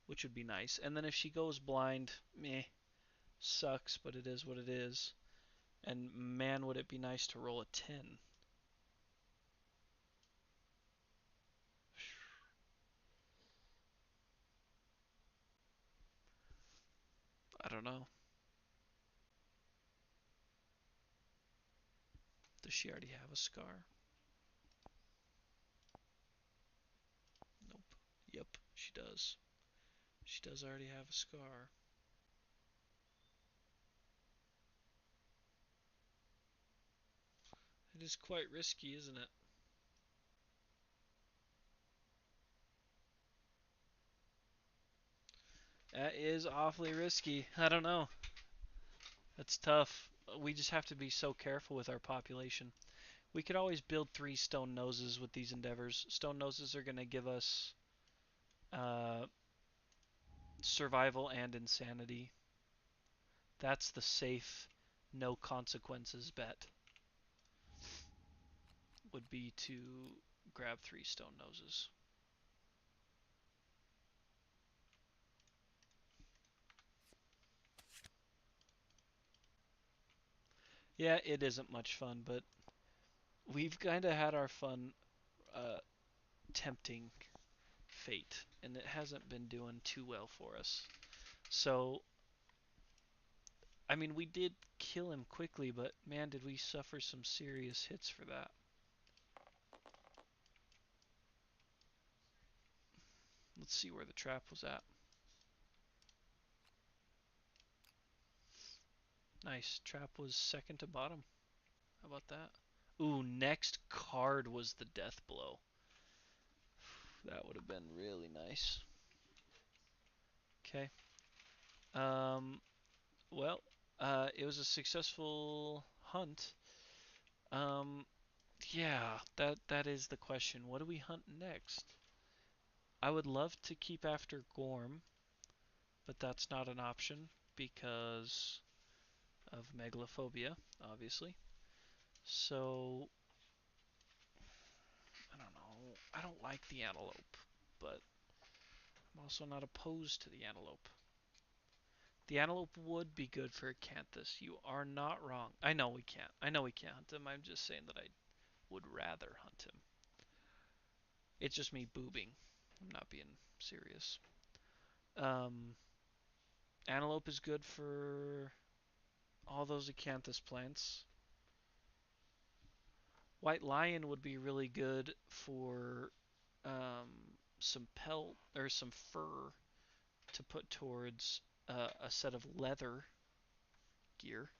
which would be nice. And then if she goes blind, meh, sucks, but it is what it is. And man, would it be nice to roll a 10. I don't know. Does she already have a scar? Nope. Yep, she does. She does already have a scar. It is quite risky, isn't it? That is awfully risky. I don't know. That's tough. We just have to be so careful with our population. We could always build 3 stone noses with these endeavors. Stone noses are going to give us uh, survival and insanity. That's the safe, no consequences bet. Would be to grab 3 stone noses. Yeah, it isn't much fun, but we've kind of had our fun uh, tempting fate, and it hasn't been doing too well for us. So, I mean, we did kill him quickly, but man, did we suffer some serious hits for that. Let's see where the trap was at. Nice. Trap was second to bottom. How about that? Ooh, next card was the death blow. That would have been really nice. Okay. Um, well, it was a successful hunt. Um, yeah, that is the question. What do we hunt next? I would love to keep after Gorm, but that's not an option because of megalophobia, obviously. So, I don't know. I don't like the antelope, but I'm also not opposed to the antelope. The antelope would be good for acanthus. You are not wrong. I know we can't. I know we can't hunt him. I'm just saying that I would rather hunt him. It's just me boobing. I'm not being serious. Um, Antelope is good for all those acanthus plants. White lion would be really good for some pelt or some fur to put towards a set of leather gear.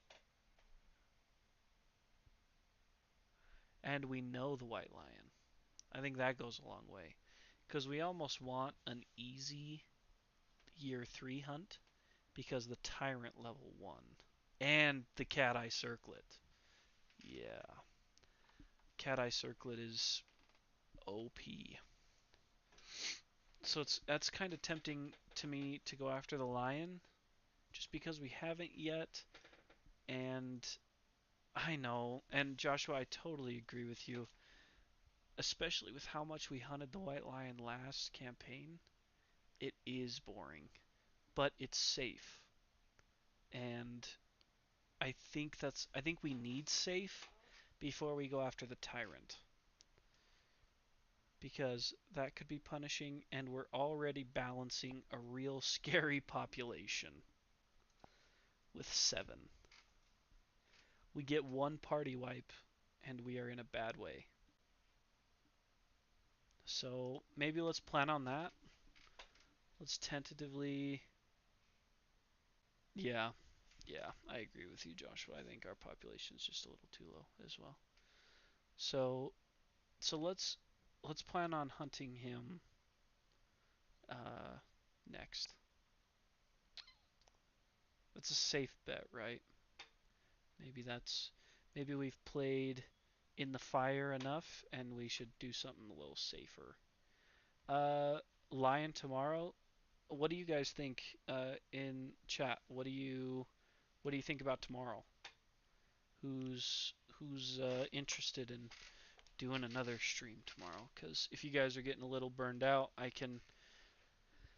And we know the white lion. I think that goes a long way. Because we almost want an easy year 3 hunt because the tyrant level 1. And the cat eye circlet. Yeah. Cat eye circlet is OP. So that's kind of tempting to me to go after the lion just because we haven't yet. And I know, and Joshua, I totally agree with you, especially with how much we hunted the white lion last campaign. It is boring, but it's safe. and I think we need safe before we go after the tyrant, because that could be punishing, and we're already balancing a real scary population with 7. We get one party wipe, and we are in a bad way. So maybe let's plan on that. Let's tentatively. Yeah, yeah, I agree with you, Joshua. I think our population is just a little too low as well. So let's plan on hunting him uh, next. That's a safe bet, right? Maybe that's maybe we've played in the fire enough, and we should do something a little safer. Uh, Lion tomorrow. What do you guys think in chat? What do you think about tomorrow? Who's interested in doing another stream tomorrow? Because if you guys are getting a little burned out, I can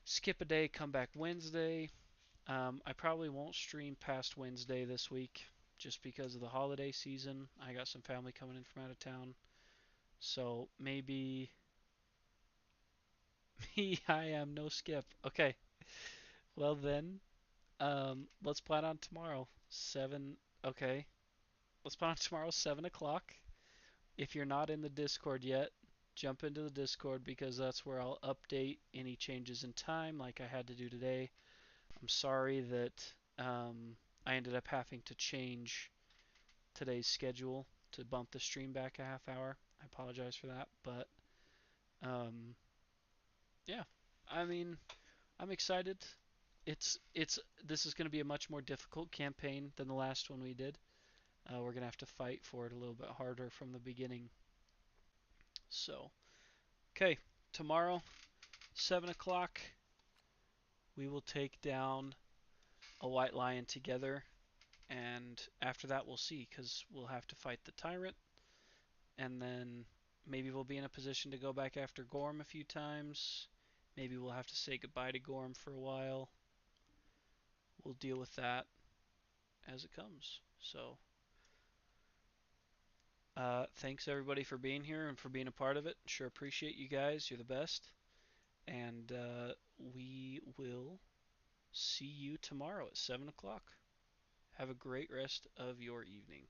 skip a day, come back Wednesday. I probably won't stream past Wednesday this week just because of the holiday season. I got some family coming in from out of town. So maybe me, I am no skip. Okay. Well then, let's plan on tomorrow. 7. Okay. Let's plan on tomorrow 7 o'clock. If you're not in the Discord yet, jump into the Discord because that's where I'll update any changes in time like I had to do today. I'm sorry that I ended up having to change today's schedule to bump the stream back a half hour. I apologize for that, but um, yeah, I mean, I'm excited. It's this is going to be a much more difficult campaign than the last one we did. We're going to have to fight for it a little bit harder from the beginning. So, okay, tomorrow, 7 o'clock, we will take down a white lion together, and after that we'll see, because we'll have to fight the tyrant, and then maybe we'll be in a position to go back after Gorm a few times. Maybe we'll have to say goodbye to Gorm for a while. We'll deal with that as it comes. So, thanks everybody for being here and for being a part of it. Sure appreciate you guys. You're the best. And we will see you tomorrow at 7 o'clock. Have a great rest of your evening.